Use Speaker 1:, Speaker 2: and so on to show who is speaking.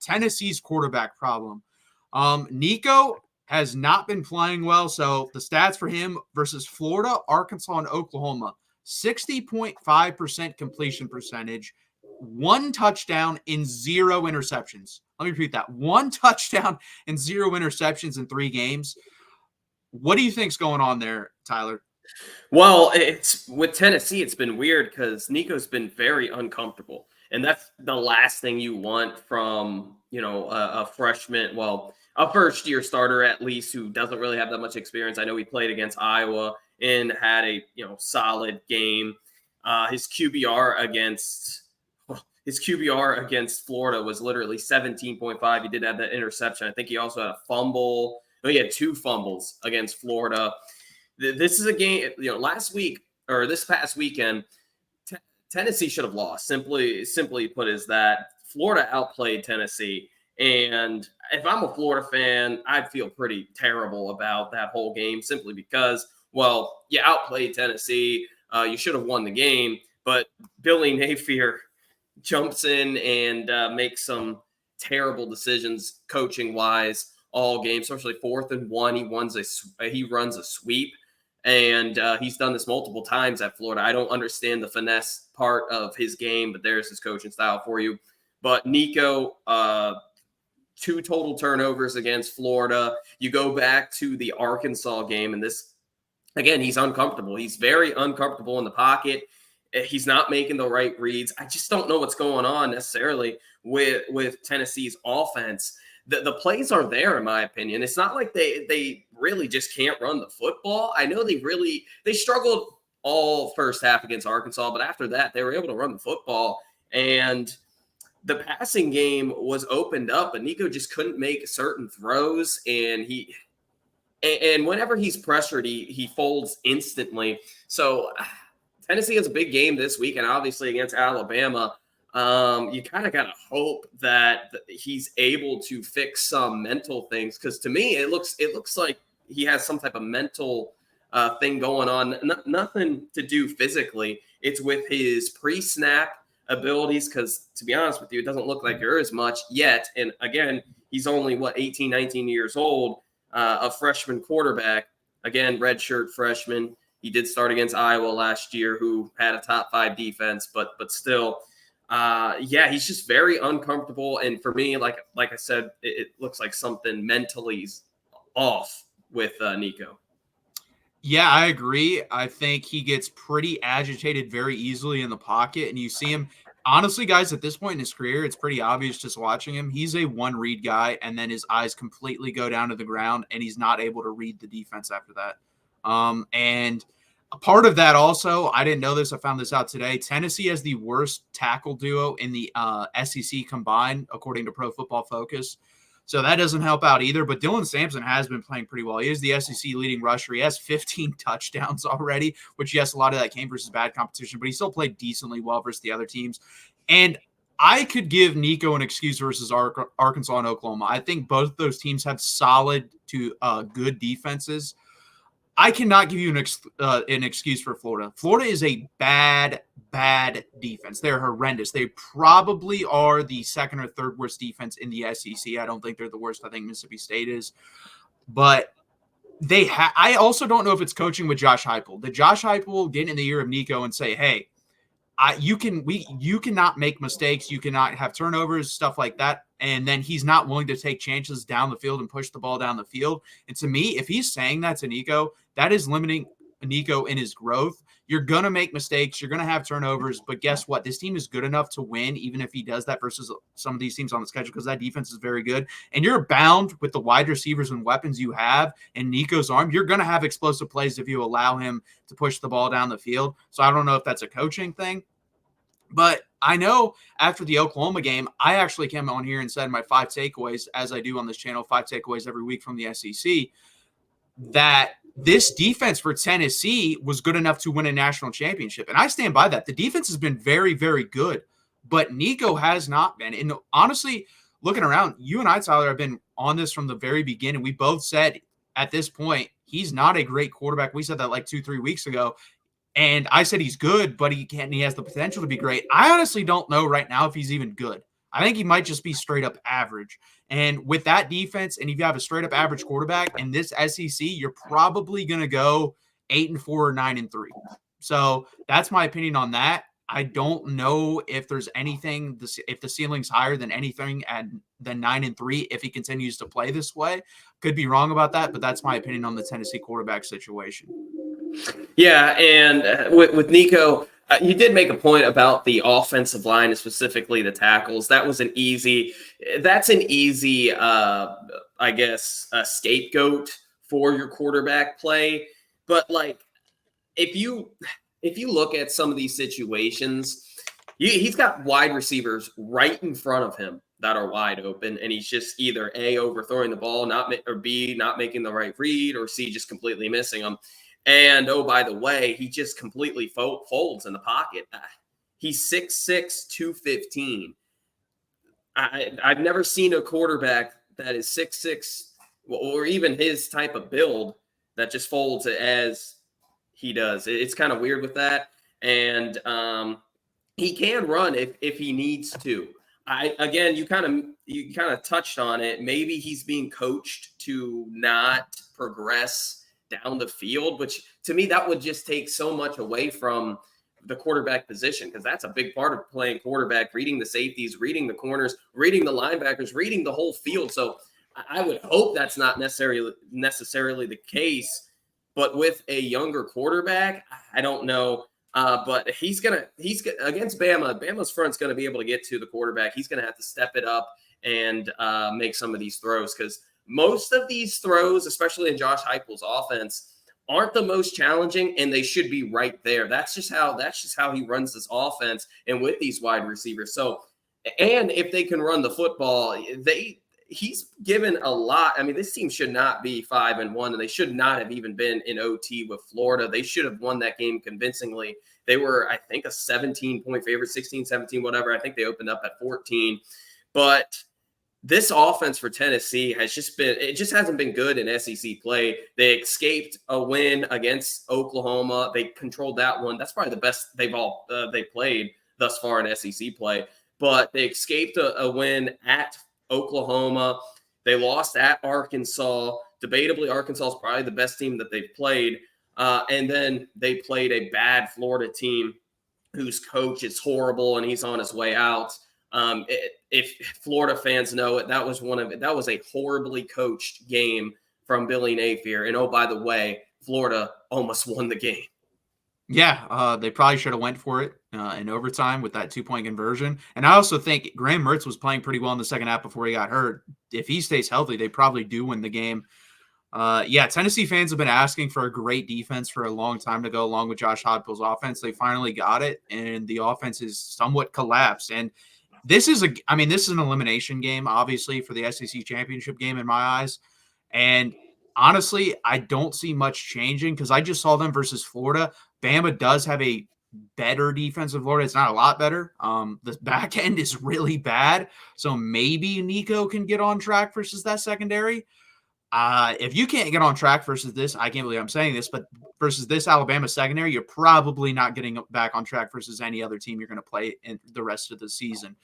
Speaker 1: Tennessee's quarterback problem. Nico has not been playing well, so the stats for him versus Florida, Arkansas, and Oklahoma, 60.5% completion percentage, 1 touchdown in 0 interceptions. Let me repeat that. 1 touchdown and 0 interceptions in 3 games. What do you think's going on there, Tyler?
Speaker 2: Well, it's with Tennessee, it's been weird because Nico's been very uncomfortable. And that's the last thing you want from, a freshman, a first-year starter at least who doesn't really have that much experience. I know he played against Iowa and had a, solid game. His QBR against Florida was literally 17.5. He did have that interception. I think he also had a fumble. No, he had 2 fumbles against Florida. This is a game, this past weekend, Tennessee should have lost. Simply put, is that Florida outplayed Tennessee. And if I'm a Florida fan, I'd feel pretty terrible about that whole game simply because, you outplayed Tennessee. You should have won the game. But Billy Napier jumps in and makes some terrible decisions coaching-wise all game, especially 4th and 1. He runs a sweep. And he's done this multiple times at Florida. I don't understand the finesse part of his game, but there's his coaching style for you. But Nico, 2 total turnovers against Florida. You go back to the Arkansas game, and this, again, he's uncomfortable. He's very uncomfortable in the pocket. He's not making the right reads. I just don't know what's going on necessarily with Tennessee's offense. The plays are there, in my opinion. It's not like they really just can't run the football. I know they struggled all first half against Arkansas, but after that, they were able to run the football. And the passing game was opened up, but Nico just couldn't make certain throws. And whenever he's pressured, he folds instantly. So Tennessee has a big game this week, and obviously against Alabama. You kind of got to hope that he's able to fix some mental things, because to me it looks like he has some type of mental thing going on. Nothing to do physically. It's with his pre-snap abilities, because to be honest with you, it doesn't look like there is much yet. And again, he's only 18, 19 years old, a freshman quarterback. Again, redshirt freshman. He did start against Iowa last year, who had a top 5 defense, but still. He's just very uncomfortable. And for me, like I said, it looks like something mentally is off with Nico.
Speaker 1: Yeah, I agree. I think he gets pretty agitated very easily in the pocket. And you see him, honestly, guys, at this point in his career, it's pretty obvious just watching him. He's a one-read guy, and then his eyes completely go down to the ground, and he's not able to read the defense after that. And a part of that also, I didn't know this, I found this out today, Tennessee has the worst tackle duo in the SEC combined, according to Pro Football Focus. So that doesn't help out either. But Dylan Sampson has been playing pretty well. He is the SEC leading rusher. He has 15 touchdowns already, which, yes, a lot of that came versus bad competition, but he still played decently well versus the other teams. And I could give Nico an excuse versus Arkansas and Oklahoma. I think both those teams have solid to good defenses. I cannot give you an excuse for Florida. Florida is a bad defense. They're horrendous. They probably are the 2nd or 3rd worst defense in the SEC. I don't think they're the worst. I think Mississippi State is. But I also don't know if it's coaching with Josh Heupel. Did Josh Heupel get in the ear of Nico and say, hey, you cannot make mistakes. You cannot have turnovers, stuff like that. And then he's not willing to take chances down the field and push the ball down the field. And to me, if he's saying that to Nico, that is limiting Nico in his growth. You're going to make mistakes. You're going to have turnovers. But guess what? This team is good enough to win, even if he does that versus some of these teams on the schedule, because that defense is very good. And you're bound with the wide receivers and weapons you have in Nico's arm. You're going to have explosive plays if you allow him to push the ball down the field. So I don't know if that's a coaching thing. But I know after the Oklahoma game, I actually came on here and said my 5 takeaways, as I do on this channel, 5 takeaways every week from the SEC, that this defense for Tennessee was good enough to win a national championship. And I stand by that. The defense has been very, very good, but Nico has not been. And honestly, looking around, you and I, Tyler, have been on this from the very beginning. We both said at this point, he's not a great quarterback. We said that like 2-3 weeks ago. And I said he's good, but he has the potential to be great. I honestly don't know right now if he's even good. I think he might just be straight up average. And with that defense, and if you have a straight up average quarterback in this SEC, you're probably going to go 8-4 or 9-3. So that's my opinion on that. I don't know if there's anything, if the ceiling's higher than anything than 9-3 if he continues to play this way. Could be wrong about that, but that's my opinion on the Tennessee quarterback situation.
Speaker 2: Yeah, and with Nico, you did make a point about the offensive line, and specifically the tackles. That's an easy, I guess, scapegoat for your quarterback play. But like, if you look at some of these situations, he's got wide receivers right in front of him that are wide open, and he's just either A, overthrowing the ball, or B, not making the right read, or C, just completely missing them. And, oh, by the way, he just completely folds in the pocket. He's 6'6", 215. I've never seen a quarterback that is 6'6", or even his type of build, that just folds as he does. It's kind of weird with that. And he can run if he needs to. Again, you kind of touched on it. Maybe he's being coached to not progress down the field, which to me, that would just take so much away from the quarterback position, because that's a big part of playing quarterback, reading the safeties, reading the corners, reading the linebackers, reading the whole field. So I would hope that's not necessarily the case, but with a younger quarterback, I don't know. But he's against Bama. Bama's front's going to be able to get to the quarterback. He's going to have to step it up and make some of these throws, because most of these throws, especially in Josh Heupel's offense, aren't the most challenging, and they should be right there. That's just how he runs this offense, and with these wide receivers. So, and if they can run the football, he's given a lot. I mean, this team should not be 5-1, and they should not have even been in OT with Florida. They should have won that game convincingly. They were, I think, a 17-point favorite, 16, 17, whatever. I think they opened up at 14. But this offense for Tennessee just hasn't been good in SEC play. They escaped a win against Oklahoma. They controlled that one. That's probably the best they played thus far in SEC play. But they escaped a win at Oklahoma. They lost at Arkansas. Debatably, Arkansas is probably the best team that they've played. And then they played a bad Florida team whose coach is horrible and he's on his way out. If Florida fans know it, that was a horribly coached game from Billy Napier. And oh, by the way, Florida almost won the game.
Speaker 1: Yeah, they probably should have went for it in overtime with that 2-point conversion. And I also think Graham Mertz was playing pretty well in the second half before he got hurt. If he stays healthy, they probably do win the game. Tennessee fans have been asking for a great defense for a long time to go along with Josh Heupel's offense. They finally got it, and the offense is somewhat collapsed. And this is an elimination game, obviously, for the SEC championship game in my eyes. And honestly, I don't see much changing, because I just saw them versus Florida. Bama does have a better defense than Florida. It's not a lot better. The back end is really bad. So maybe Nico can get on track versus that secondary. If you can't get on track versus this, I can't believe I'm saying this, but versus this Alabama secondary, you're probably not getting back on track versus any other team you're going to play in the rest of the season.